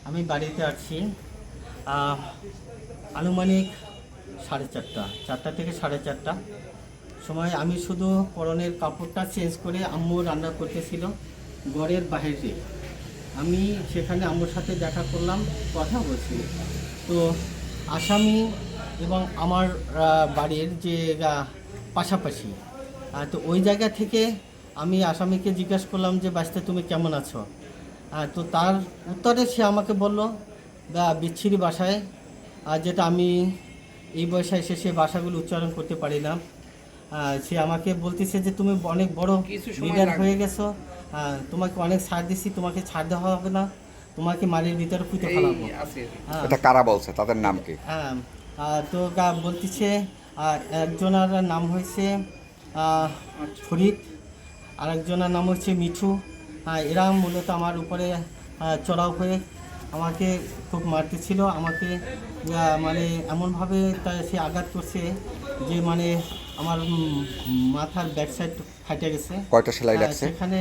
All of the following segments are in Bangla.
আমি বাড়িতে আছি আনুমানিক 4:30, 4টা থেকে 4:30 সময়। আমি শুধু পরনের কাপড়টা চেঞ্জ করে আম্মু রান্না করতেছিল ঘরের বাইরে। আমি সেখানে আম্মুর সাথে দেখা করলাম, কথা বলছি। তো আসামি এবং আমার বাড়ির যে পাশাপাশি, তো ওই জায়গা থেকে আমি আসামিকে জিজ্ঞাসা করলাম যে বাঁচতে তুমি কেমন আছো। তো তার উত্তরে সে আমাকে বলল বিচ্ছিরি ভাষায়, যেটা আমি এই বয়সে এসে সে ভাষাগুলো উচ্চারণ করতে পারি না। সে আমাকে বলতেছে যে তুমি অনেক বড় লিডার হয়ে গেছো, তোমাকে অনেক ছাড় দিছি, তোমাকে ছাড় দেওয়া হবে না, তোমাকে মারির ভিতরে পুঁতে ফেলাবো। এটা কারা বলছে, তাদের নাম কি? হ্যাঁ, তো বলতেছে একজনের নাম হয়েছে ফরিদ, আরেকজনের নাম হচ্ছে মিঠু। এরা মূলত আমার উপরে চড়াও হয়ে আমাকে খুব মারতেছিল। আমাকে মানে এমনভাবে সে আঘাত করছে যে মানে আমার মাথার ব্যাক সাইড ফাটে গেছে। কয়টা সেলাই লাগছে? সেখানে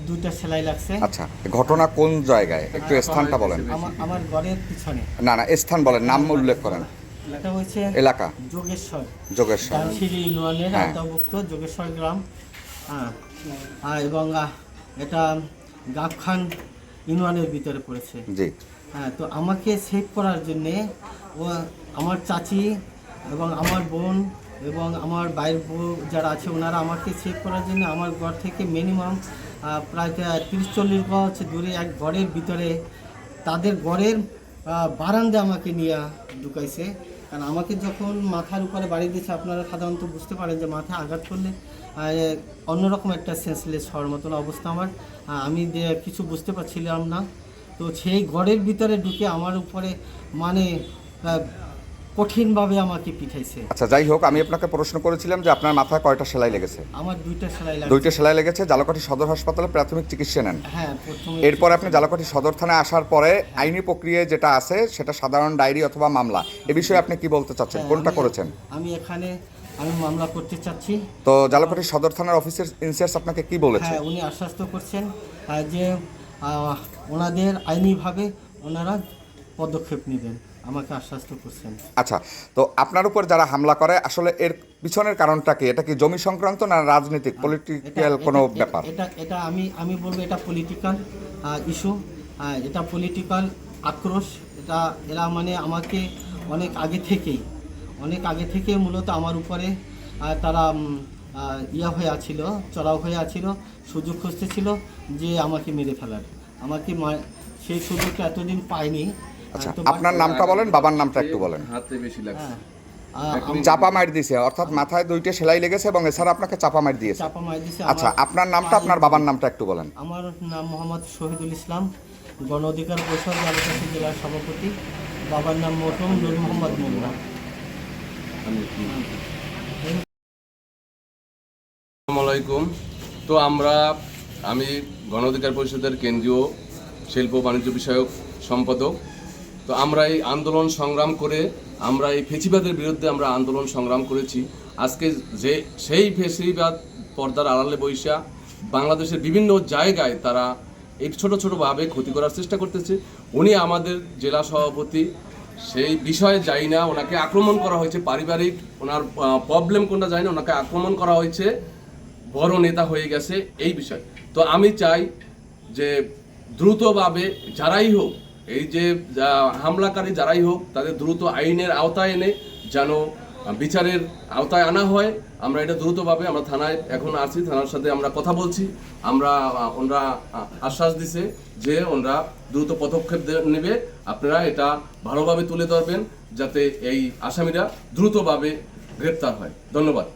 2টা সেলাই লাগছে। আচ্ছা, ঘটনা কোন জায়গায়, একটু স্থানটা বলেন। আমার ঘরের পিছনে। না, স্থান বলেন, নাম উল্লেখ করেন। এটা হচ্ছে এলাকা যোগেশ্বর, যোগেশ্বর ডানশিরি ইউনিয়নের আওতাভুক্ত যোগেশ্বর গ্রাম। এবং এটা গাবখান ইউনিয়নের ভিতরে পড়েছে। জি। তো আমাকে সেভ করার জন্যে ও আমার চাচি এবং আমার বোন এবং আমার বাইরের বউ যারা আছে ওনারা আমাকে সেভ করার জন্য আমার ঘর থেকে মিনিমাম প্রায় 30-40 গজ দূরে এক ঘরের ভিতরে তাদের ঘরের বারান্দা আমাকে নিয়ে ঢুকাইছে। কারণ আমাকে যখন মাথার উপরে বাড়ি দিয়েছে, আপনারা সাধারণত বুঝতে পারেন যে মাথায় আঘাত করলে অন্যরকম একটা সেন্সলেস হওয়ার মতন অবস্থা আমার। আমি কিছু বুঝতে পারছিলাম না। তো সেই ঘরের ভিতরে ঢুকে আমার উপরে মানে কঠিনভাবে আমাকে পিঠাইছে। আচ্ছা, যাই হোক, আমি আপনাকে প্রশ্ন করেছিলাম যে আপনার মাথায় কয়টা সেলাই লেগেছে? আমার 2টা সেলাই লাগছে। 2টা সেলাই লেগেছে। ঝালকাঠি সদর হাসপাতালে প্রাথমিক চিকিৎসা নেন। হ্যাঁ, প্রথমে। এরপর আপনি ঝালকাঠি সদর থানায় আসার পরে আইনি প্রক্রিয়ায় যেটা আছে সেটা সাধারণ ডায়েরি অথবা মামলা, এ বিষয়ে আপনি কি বলতে চাচ্ছেন, কোনটা করেছেন? আমি মামলা করতে চাচ্ছি। তো ঝালকাঠি সদর থানার অফিসের ইনচার্জ আপনাকে কি বলেছে? হ্যাঁ, উনি আশ্বস্ত করছেন যে ওনাদের আইনিভাবে ওনারা পদক্ষেপ নেবেন, আমাকে আশ্বস্ত করছেন। আচ্ছা, তো আপনার উপর যারা হামলা করে আসলে এর পিছনের কারণটা কি? এটা কি জমি সংক্রান্ত না রাজনৈতিক পলিটিক্যাল কোনো ব্যাপার? এটা আমি বলবো এটা পলিটিক্যাল ইস্যু, এটা পলিটিক্যাল আক্রোশ। এরা মানে আমাকে অনেক আগে থেকে মূলত আমার উপরে তারা হয়ে আছিল, চড়াও হয়ে আছিল, সুযোগ খুঁজতেছিল যে আমাকে মেরে ফেলার। সেই সুযোগটা এতদিন পাইনি। আচ্ছা, আপনার নামটা বলেন, বাবার নামটা একটু বলেন। হাতে বেশি লাগছে। চাপা মার দিয়েছে, অর্থাৎ মাথায় 2টা সেলাই লেগেছে এবং এছাড়া আপনাকে চাপা মার দিয়েছে। আচ্ছা, আপনার নামটা, আপনার বাবার নামটা একটু বলেন। আমার নাম মোহাম্মদ শহীদুল ইসলাম, গণ অধিকার পরিষদ ঝালকাঠি জেলার সভাপতি। বাবার নাম মরহুম নূর মোহাম্মদ মোল্লা। আসসালামু আলাইকুম। তো আমি গণ অধিকার পরিষদের কেন্দ্রীয় শিল্প বাণিজ্য বিষয়ক সম্পাদক। তো আমরা এই আন্দোলন সংগ্রাম করে আমরা এই ফেসিবাদের বিরুদ্ধে আমরা আন্দোলন সংগ্রাম করেছি। আজকে যে সেই ফেসিবাদ পর্দার আড়ালে বৈশা বাংলাদেশের বিভিন্ন জায়গায় তারা এই ছোটোভাবে ক্ষতি করার চেষ্টা করতেছে। উনি আমাদের জেলা সভাপতি, সেই বিষয়ে যাই না, ওনাকে আক্রমণ করা হয়েছে, পারিবারিক ওনার প্রবলেম কোনটা যাই না, ওনাকে আক্রমণ করা হয়েছে, বড় নেতা হয়ে গেছে এই বিষয়। তো আমি চাই যে দ্রুতভাবে যারাই হোক, এই যে হামলাকারী যারাই হোক, তাদের দ্রুত আইনের আওতায় এনে যেন বিচারের আওতায় আনা হয়। আমরা এটা দ্রুতভাবে, আমরা থানায় এখন আছি, থানার সাথে আমরা কথা বলছি। ওনারা আশ্বাস দিছে যে ওনারা দ্রুত পদক্ষেপ নেবে। আপনারা এটা ভালোভাবে তুলে ধরবেন যাতে এই আসামিরা দ্রুতভাবে গ্রেপ্তার হয়। ধন্যবাদ।